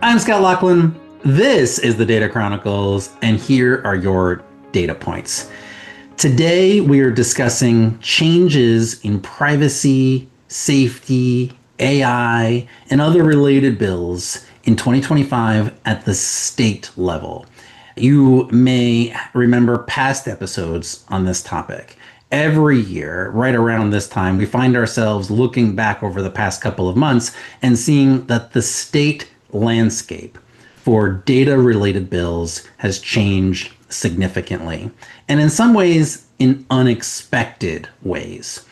I'm Scott Loughlin. This is the Data Chronicles, and here are your data points. Today, we are discussing changes in privacy, safety, AI, and other related bills in 2025 at the state level. You may remember past episodes on this topic. Every year, right around this time, we find ourselves looking back over the past couple of months and seeing that the state landscape for data related bills has changed significantly, and in some ways, in unexpected ways.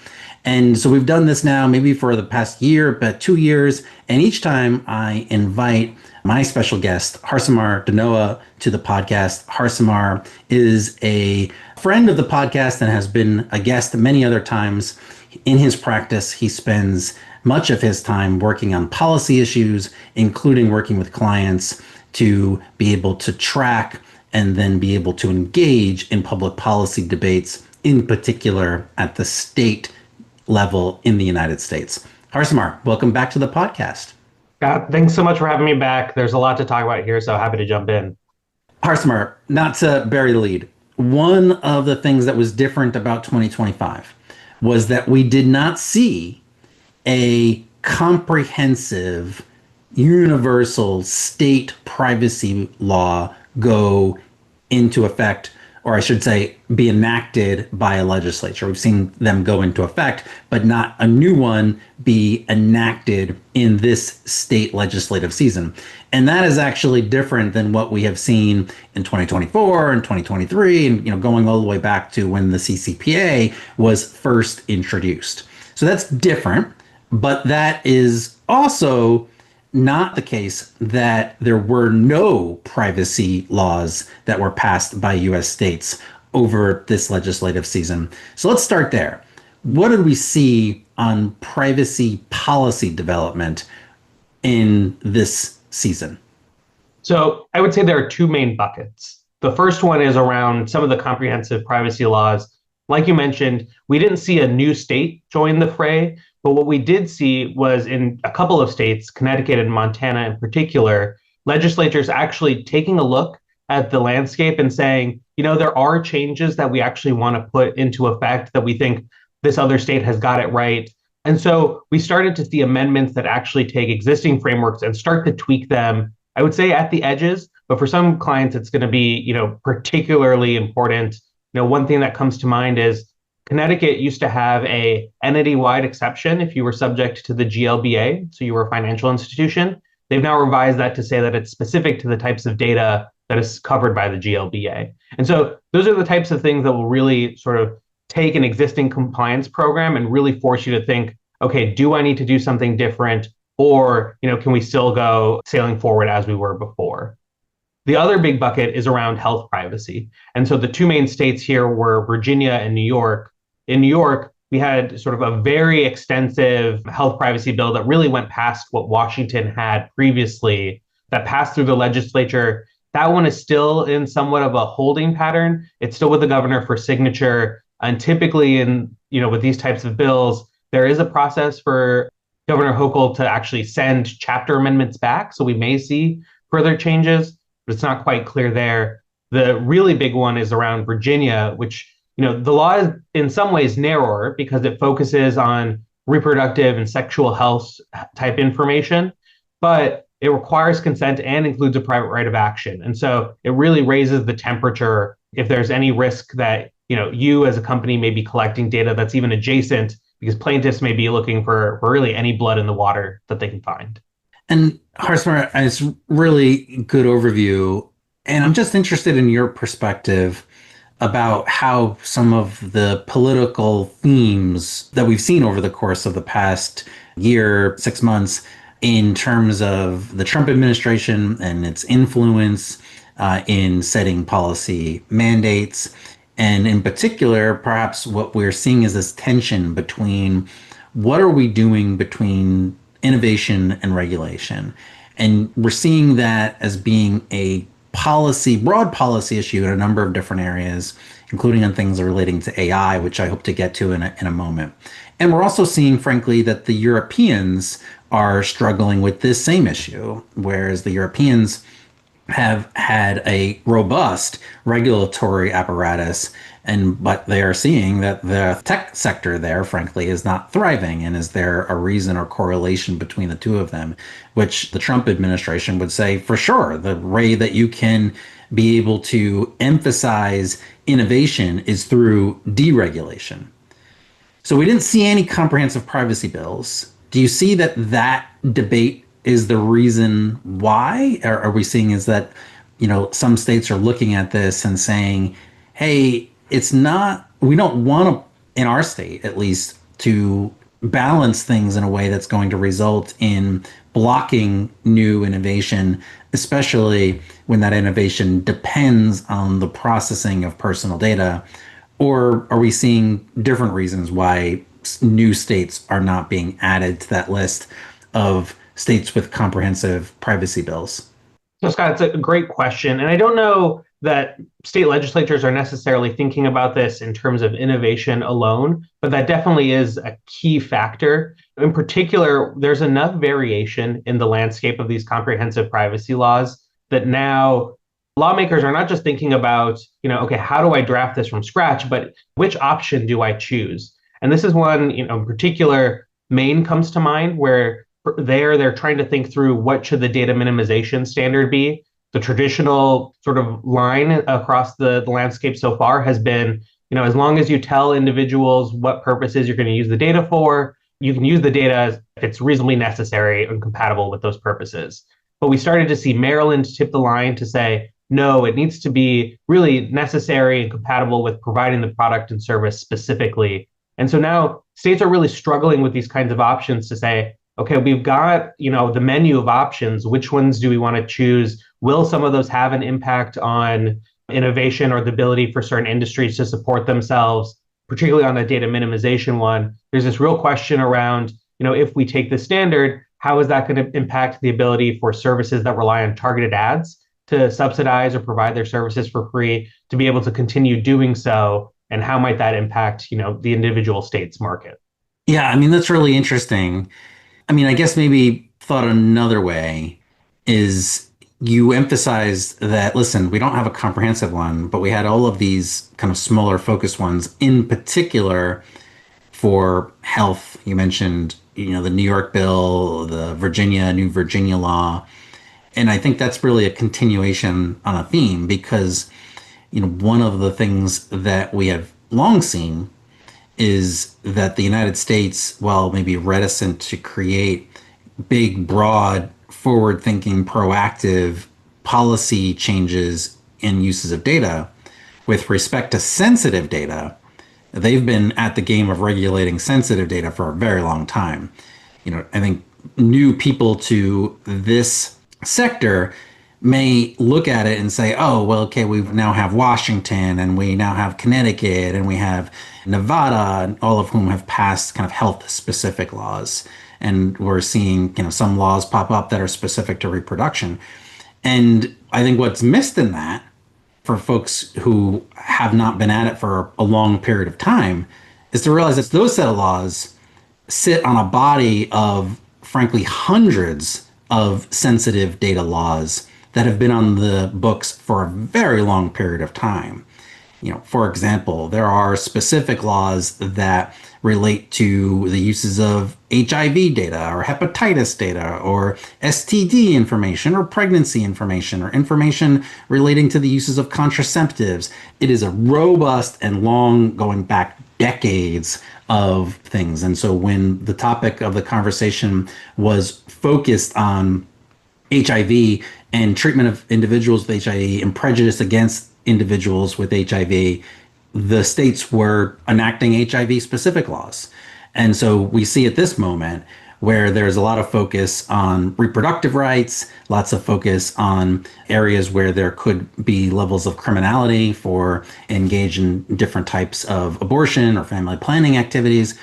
And so we've done this now maybe for the past year, but 2 years. And each time I invite my special guest, Harsimar Dhanoa, to the podcast. Harsimar is a friend of the podcast and has been a guest many other times. In his practice, he spends much of his time working on policy issues, including working with clients to be able to track and then be able to engage in public policy debates, in particular at the state level in the United States. Harsimar, welcome back to the podcast. Scott, thanks so much for having me back. There's a lot to talk about here, so happy to jump in. Harsimar, not to bury the lead, one of the things that was different about 2025 was that we did not see a comprehensive, universal state privacy law go into effect, or I should say, be enacted by a legislature. We've seen them go into effect, but not a new one be enacted in this state legislative season. And that is actually different than what we have seen in 2024 and 2023, and going all the way back to when the CCPA was first introduced. So that's different, but that is also not the case that there were no privacy laws that were passed by US states over this legislative season. So let's start there. What did we see on privacy policy development in this season? So I would say there are two main buckets. The first one is around some of the comprehensive privacy laws. Like you mentioned, we didn't see a new state join the fray, but what we did see was in a couple of states, Connecticut and Montana in particular, legislatures actually taking a look at the landscape and saying, there are changes that we actually want to put into effect that we think this other state has got it right. And so we started to see amendments that actually take existing frameworks and start to tweak them, I would say at the edges, but for some clients, it's going to be, particularly important. One thing that comes to mind is Connecticut used to have a entity-wide exception if you were subject to the GLBA, so you were a financial institution. They've now revised that to say that it's specific to the types of data that is covered by the GLBA. And so those are the types of things that will really sort of take an existing compliance program and really force you to think, okay, do I need to do something different? Or, can we still go sailing forward as we were before? The other big bucket is around health privacy. And so the two main states here were Virginia and New York. In New York, we had sort of a very extensive health privacy bill that really went past what Washington had previously, that passed through the legislature. That one is still in somewhat of a holding pattern. It's still with the governor for signature. And typically with these types of bills, there is a process for Governor Hochul to actually send chapter amendments back. So we may see further changes, but it's not quite clear there. The really big one is around Virginia, which the law is in some ways narrower because it focuses on reproductive and sexual health type information, but it requires consent and includes a private right of action. And so it really raises the temperature if there's any risk that, you as a company may be collecting data that's even adjacent, because plaintiffs may be looking for really any blood in the water that they can find. And Harsimar, it's really good overview. And I'm just interested in your perspective about how some of the political themes that we've seen over the course of the past year, 6 months, in terms of the Trump administration and its influence in setting policy mandates. And in particular, perhaps what we're seeing is this tension between what are we doing between innovation and regulation. And we're seeing that as being a broad policy issue in a number of different areas, including on things relating to AI, which I hope to get to in a moment. And we're also seeing, frankly, that the Europeans are struggling with this same issue, whereas the Europeans have had a robust regulatory apparatus, and but they are seeing that the tech sector there, frankly, is not thriving. And is there a reason or correlation between the two of them, which the Trump administration would say for sure the way that you can be able to emphasize innovation is through deregulation. So we didn't see any comprehensive privacy bills. Do you see that that debate is the reason why? Or are we seeing is that, some states are looking at this and saying, hey, it's not, we don't want to, in our state at least, to balance things in a way that's going to result in blocking new innovation, especially when that innovation depends on the processing of personal data? Or are we seeing different reasons why new states are not being added to that list of states with comprehensive privacy bills? So, Scott, it's a great question. And I don't know that state legislatures are necessarily thinking about this in terms of innovation alone, but that definitely is a key factor. In particular, there's enough variation in the landscape of these comprehensive privacy laws that now lawmakers are not just thinking about, okay, how do I draft this from scratch, but which option do I choose? And this is one, in particular, Maine comes to mind, where they're trying to think through what should the data minimization standard be. The traditional sort of line across the landscape so far has been, as long as you tell individuals what purposes you're going to use the data for, you can use the data if it's reasonably necessary and compatible with those purposes. But we started to see Maryland tip the line to say, no, it needs to be really necessary and compatible with providing the product and service specifically. And so now states are really struggling with these kinds of options to say, okay, we've got, the menu of options. Which ones do we want to choose? Will some of those have an impact on innovation or the ability for certain industries to support themselves, particularly on the data minimization one? There's this real question around, if we take the standard, how is that going to impact the ability for services that rely on targeted ads to subsidize or provide their services for free to be able to continue doing so? And how might that impact, the individual state's market? Yeah, that's really interesting. I guess maybe thought another way is you emphasized that, listen, we don't have a comprehensive one, but we had all of these kind of smaller focused ones, in particular for health. You mentioned, the New York bill, the New Virginia law. And I think that's really a continuation on a theme because, one of the things that we have long seen is that the United States, while maybe reticent to create big, broad, forward thinking, proactive policy changes in uses of data, with respect to sensitive data, they've been at the game of regulating sensitive data for a very long time. I think new people to this sector may look at it and say, oh, well, okay, we now have Washington and we now have Connecticut and we have Nevada, and all of whom have passed kind of health specific laws. And we're seeing, some laws pop up that are specific to reproduction. And I think what's missed in that for folks who have not been at it for a long period of time is to realize that those set of laws sit on a body of, frankly, hundreds of sensitive data laws that have been on the books for a very long period of time. For example, there are specific laws that relate to the uses of HIV data or hepatitis data or STD information or pregnancy information or information relating to the uses of contraceptives. It is a robust and long, going back decades of things. And so when the topic of the conversation was focused on HIV and treatment of individuals with HIV and prejudice against individuals with HIV, the states were enacting HIV specific laws. And so we see at this moment where there's a lot of focus on reproductive rights, lots of focus on areas where there could be levels of criminality for engage in different types of abortion or family planning activities.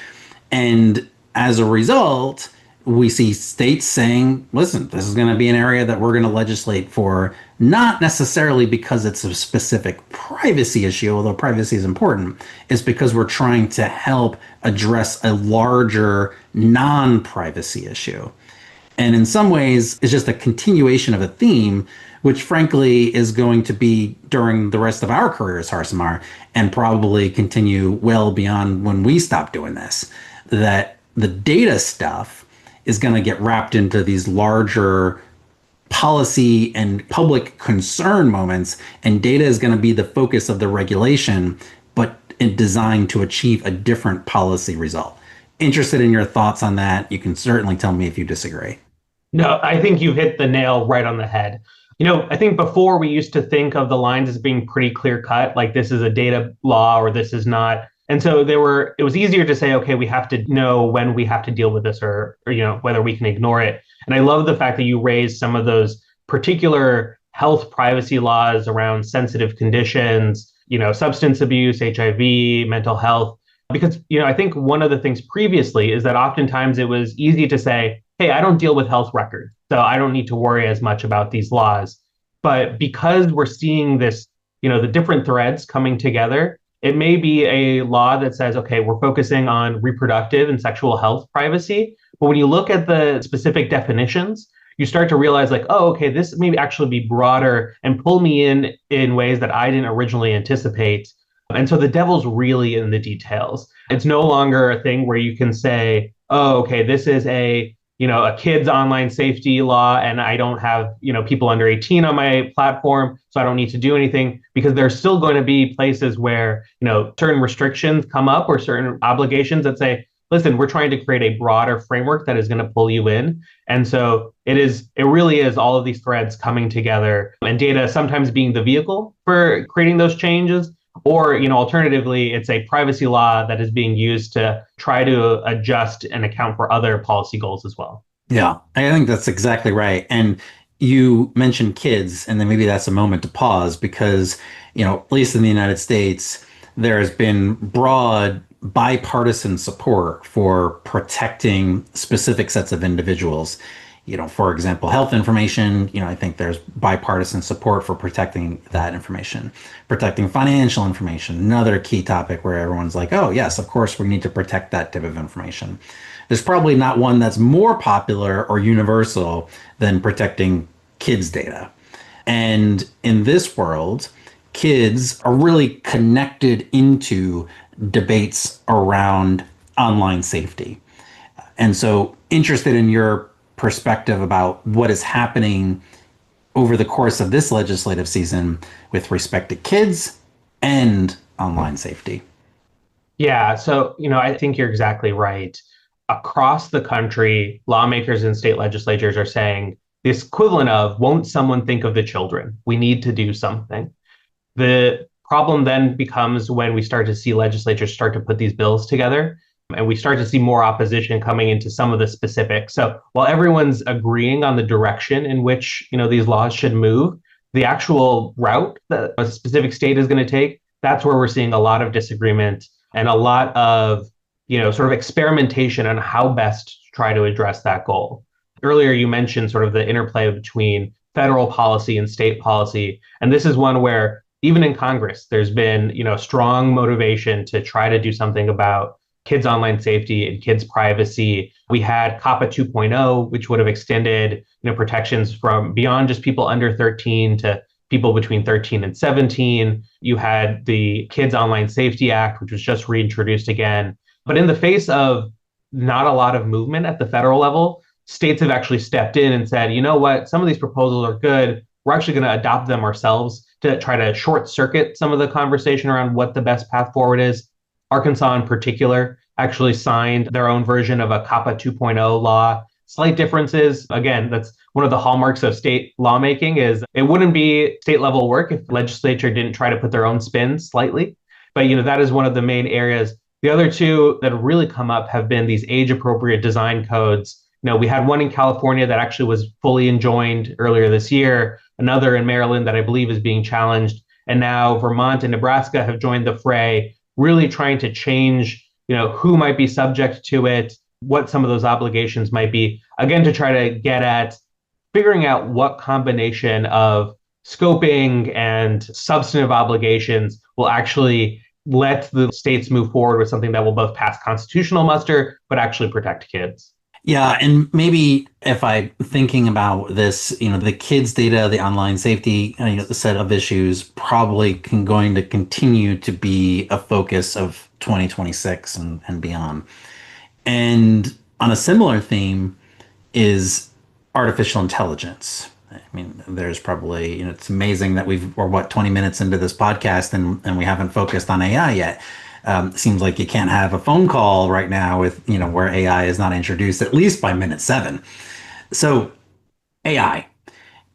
And as a result, we see states saying, listen, this is going to be an area that we're going to legislate for, not necessarily because it's a specific privacy issue, although privacy is important. It's because we're trying to help address a larger non-privacy issue. And in some ways, it's just a continuation of a theme, which frankly is going to be during the rest of our careers, Harsimar, and probably continue well beyond when we stop doing this. That the data stuff is going to get wrapped into these larger policy and public concern moments, and data is going to be the focus of the regulation, but designed to achieve a different policy result. Interested in your thoughts on that? You can certainly tell me if you disagree. No, I think you hit the nail right on the head. I think before we used to think of the lines as being pretty clear cut, like this is a data law or this is not. And so it was easier to say, okay, we have to know when we have to deal with this or whether we can ignore it. And I love the fact that you raised some of those particular health privacy laws around sensitive conditions, substance abuse, HIV, mental health. Because, I think one of the things previously is that oftentimes it was easy to say, hey, I don't deal with health records, so I don't need to worry as much about these laws. But because we're seeing this, the different threads coming together, it may be a law that says, okay, we're focusing on reproductive and sexual health privacy. But when you look at the specific definitions, you start to realize like, oh, okay, this may actually be broader and pull me in ways that I didn't originally anticipate. And so the devil's really in the details. It's no longer a thing where you can say, oh, okay, this is a kid's online safety law, and I don't have, people under 18 on my platform, so I don't need to do anything, because there's still going to be places where, certain restrictions come up or certain obligations that say, listen, we're trying to create a broader framework that is going to pull you in. And so it really is all of these threads coming together, and data sometimes being the vehicle for creating those changes. Or, alternatively, it's a privacy law that is being used to try to adjust and account for other policy goals as well. Yeah, I think that's exactly right. And you mentioned kids, and then maybe that's a moment to pause because, at least in the United States, there has been broad bipartisan support for protecting specific sets of individuals. For example, health information, I think there's bipartisan support for protecting that information. Protecting financial information, another key topic where everyone's like, oh, yes, of course, we need to protect that type of information. There's probably not one that's more popular or universal than protecting kids' data. And in this world, kids are really connected into debates around online safety. And so, interested in your perspective about what is happening over the course of this legislative season with respect to kids and online safety. Yeah, so, I think you're exactly right. Across the country, lawmakers and state legislatures are saying this equivalent of, won't someone think of the children? We need to do something. The problem then becomes when we start to see legislatures start to put these bills together and we start to see more opposition coming into some of the specifics. So while everyone's agreeing on the direction in which, these laws should move, the actual route that a specific state is going to take, that's where we're seeing a lot of disagreement and a lot of, sort of experimentation on how best to try to address that goal. Earlier, you mentioned sort of the interplay between federal policy and state policy. And this is one where even in Congress, there's been, strong motivation to try to do something about kids' online safety and kids' privacy. We had COPPA 2.0, which would have extended, protections from beyond just people under 13 to people between 13 and 17. You had the Kids Online Safety Act, which was just reintroduced again. But in the face of not a lot of movement at the federal level, states have actually stepped in and said, you know what, some of these proposals are good. We're actually going to adopt them ourselves to try to short circuit some of the conversation around what the best path forward is. Arkansas in particular actually signed their own version of a COPPA 2.0 law. Slight differences. Again, that's one of the hallmarks of state lawmaking is it wouldn't be state level work if the legislature didn't try to put their own spin slightly. But that is one of the main areas. The other two that have really come up have been these age appropriate design codes. We had one in California that actually was fully enjoined earlier this year, another in Maryland that I believe is being challenged. And now Vermont and Nebraska have joined the fray, really trying to change, who might be subject to it, what some of those obligations might be, again, to try to get at figuring out what combination of scoping and substantive obligations will actually let the states move forward with something that will both pass constitutional muster, but actually protect kids. Yeah, and maybe if I thinking about this, the kids' data, the online safety, the set of issues probably going to continue to be a focus of 2026 and beyond. And on a similar theme is artificial intelligence. I mean, there's probably, it's amazing that we're what, 20 minutes into this podcast and we haven't focused on AI yet. It seems like you can't have a phone call right now with, where AI is not introduced, at least by minute seven. So, AI.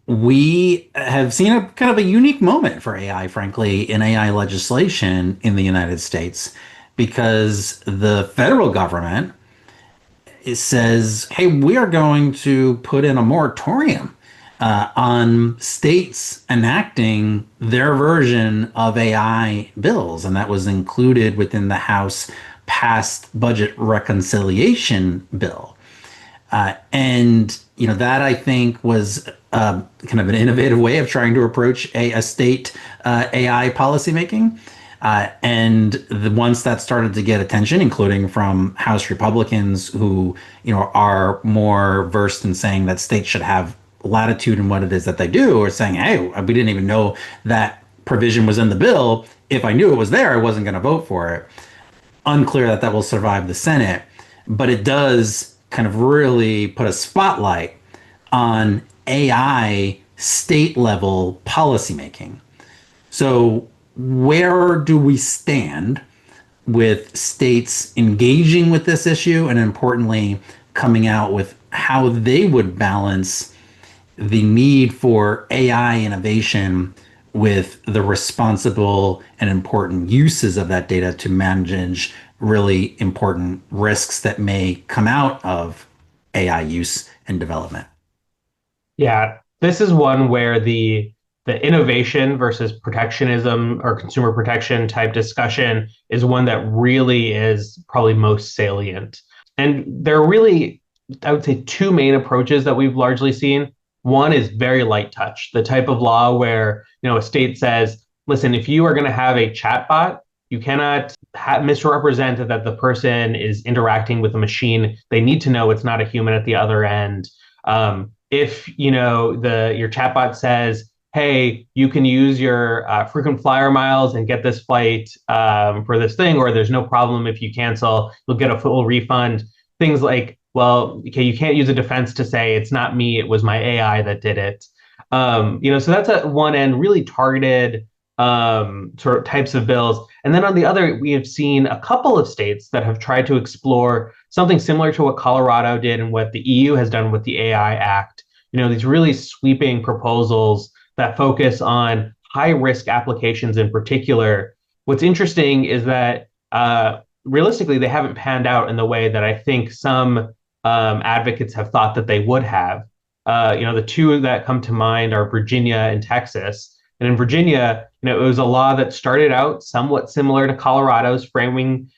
We have seen a kind of a unique moment for AI, frankly, in AI legislation in the United States, because the federal government, it says, hey, we are going to put in a moratorium on states enacting their version of AI bills. And that was included within the House passed budget reconciliation bill. That I think was kind of an innovative way of trying to approach a state AI policymaking. Once that started to get attention, including from House Republicans who, are more versed in saying that states should have latitude in what it is that they do, or saying, hey, we didn't even know that provision was in the bill. If I knew it was there, I wasn't going to vote for it. Unclear that that will survive the Senate, but it does kind of really put a spotlight on AI state level policymaking. So, where do we stand with states engaging with this issue and importantly, coming out with how they would balance the need for AI innovation with the responsible and important uses of that data to manage really important risks that may come out of AI use and development? Yeah, this is one where the innovation versus protectionism or consumer protection type discussion is one that really is probably most salient. And there are really, I would say, two main approaches that we've largely seen. One is very light touch, the type of law where, a state says, listen, if you are going to have a chatbot, you cannot misrepresent that the person is interacting with a machine. They need to know it's not a human at the other end. If the your chatbot says, hey, you can use your frequent flyer miles and get this flight for this thing, or there's no problem if you cancel, you'll get a full refund. Things like, well, okay, you can't use a defense to say it's not me, it was my AI that did it. So that's at one end, really targeted sort of types of bills. And then on the other, we have seen a couple of states that have tried to explore something similar to what Colorado did and what the EU has done with the AI Act. These really sweeping proposals that focus on high risk applications in particular. What's interesting is that realistically, they haven't panned out in the way that I think some advocates have thought that they would have. The two that come to mind are Virginia and Texas. And in Virginia, it was a law that started out somewhat similar to Colorado's framing,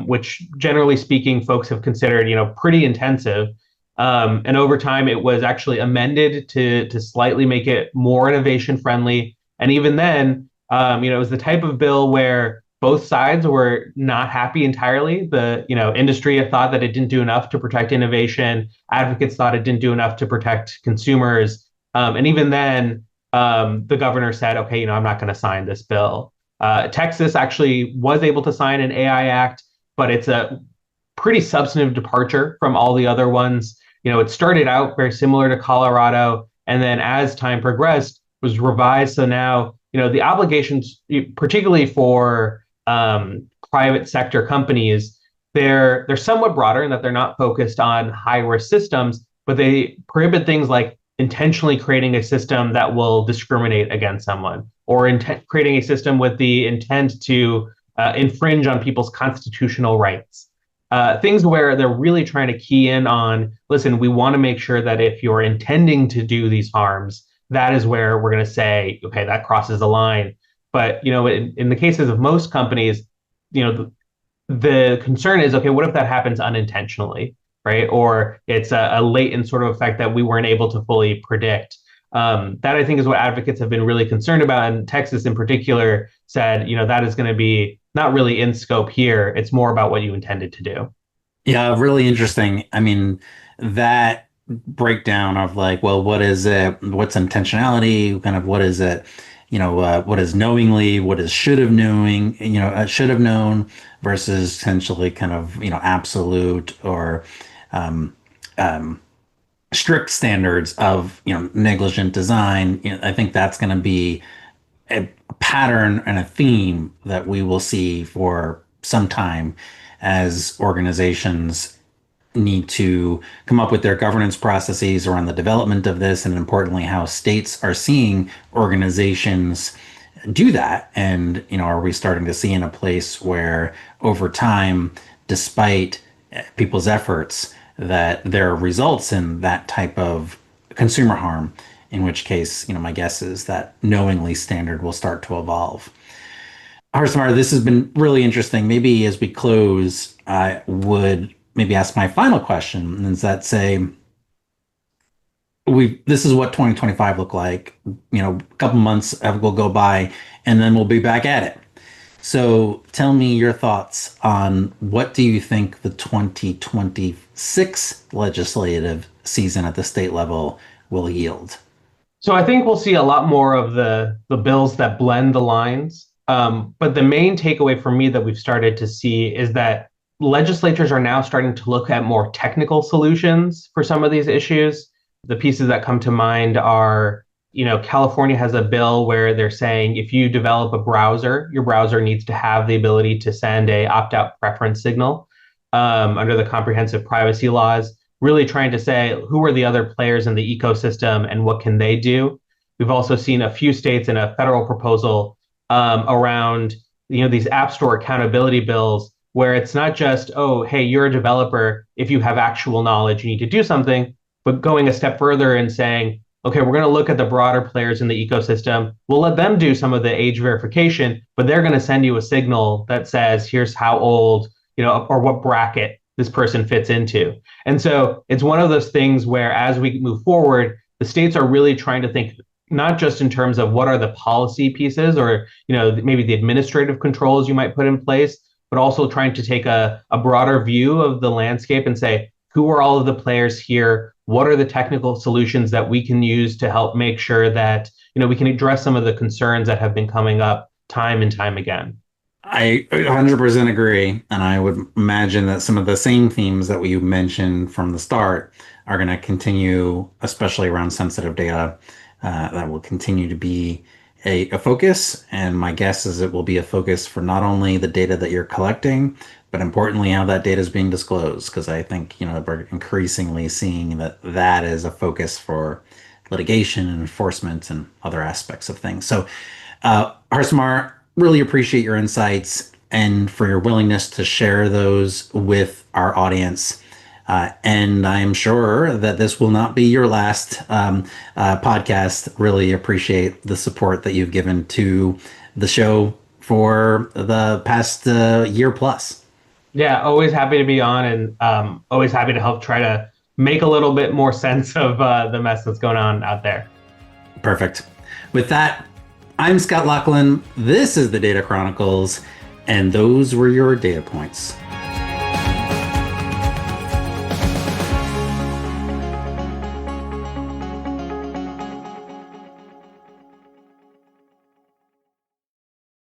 which generally speaking, folks have considered, pretty intensive. And over time, it was actually amended to slightly make it more innovation friendly. And even then, it was the type of bill where both sides were not happy entirely. The industry had thought that it didn't do enough to protect innovation. Advocates thought it didn't do enough to protect consumers. And even then, the governor said, okay, I'm not going to sign this bill. Texas actually was able to sign an AI Act, but it's a pretty substantive departure from all the other ones. It started out very similar to Colorado, and then as time progressed, was revised. So now, the obligations, particularly for private sector companies, they're somewhat broader in that they're not focused on high risk systems, but they prohibit things like intentionally creating a system that will discriminate against someone, or creating a system with the intent to infringe on people's constitutional rights. Things where they're really trying to key in on, listen, we want to make sure that if you're intending to do these harms, that is where we're going to say, okay, that crosses the line. But, in the cases of most companies, the concern is, okay, what if that happens unintentionally, right? Or it's a latent sort of effect that we weren't able to fully predict. That I think is what advocates have been really concerned about. And Texas in particular said, that is going to be not really in scope here. It's more about what you intended to do. Yeah, really interesting. I mean, that breakdown of like, well, what is it? What's intentionality? Kind of what is it? What is knowingly? What is should have knowing? Should have known versus essentially kind of, absolute or um, um, strict standards of, negligent design. I think that's going to be a pattern and a theme that we will see for some time as organizations need to come up with their governance processes around the development of this, and importantly, how states are seeing organizations do that. And, are we starting to see in a place where over time, despite people's efforts, that there are results in that type of consumer harm, in which case, my guess is that knowingly standard will start to evolve. Harsimar, this has been really interesting. Maybe as we close, I would maybe ask my final question, and is that say we this is what 2025 look like. A couple months will go by, and then we'll be back at it. So tell me your thoughts on what do you think the 2026 legislative season at the state level will yield? So I think we'll see a lot more of the bills that blend the lines. But the main takeaway for me that we've started to see is that legislatures are now starting to look at more technical solutions for some of these issues. The pieces that come to mind are, California has a bill where they're saying if you develop a browser, your browser needs to have the ability to send a opt-out preference signal under the comprehensive privacy laws, really trying to say who are the other players in the ecosystem and what can they do. We've also seen a few states in a federal proposal around these app store accountability bills where it's not just, oh, hey, you're a developer, if you have actual knowledge you need to do something, but going a step further and saying, okay, we're going to look at the broader players in the ecosystem, we'll let them do some of the age verification, but they're going to send you a signal that says here's how old, or what bracket this person fits into. And so it's one of those things where as we move forward, the states are really trying to think not just in terms of what are the policy pieces or maybe the administrative controls you might put in place, but also trying to take a broader view of the landscape and say, who are all of the players here? What are the technical solutions that we can use to help make sure that we can address some of the concerns that have been coming up time and time again? I 100% agree. And I would imagine that some of the same themes that you mentioned from the start are going to continue, especially around sensitive data. That will continue to be a focus. And my guess is it will be a focus for not only the data that you're collecting, but importantly, how that data is being disclosed. Because I think, we're increasingly seeing that that is a focus for litigation and enforcement and other aspects of things. So, Harsimar, really appreciate your insights and for your willingness to share those with our audience. And I am sure that this will not be your last podcast. Really appreciate the support that you've given to the show for the past year plus. Yeah, always happy to be on and always happy to help try to make a little bit more sense of the mess that's going on out there. Perfect. With that, I'm Scott Loughlin. This is the Data Chronicles, and those were your data points.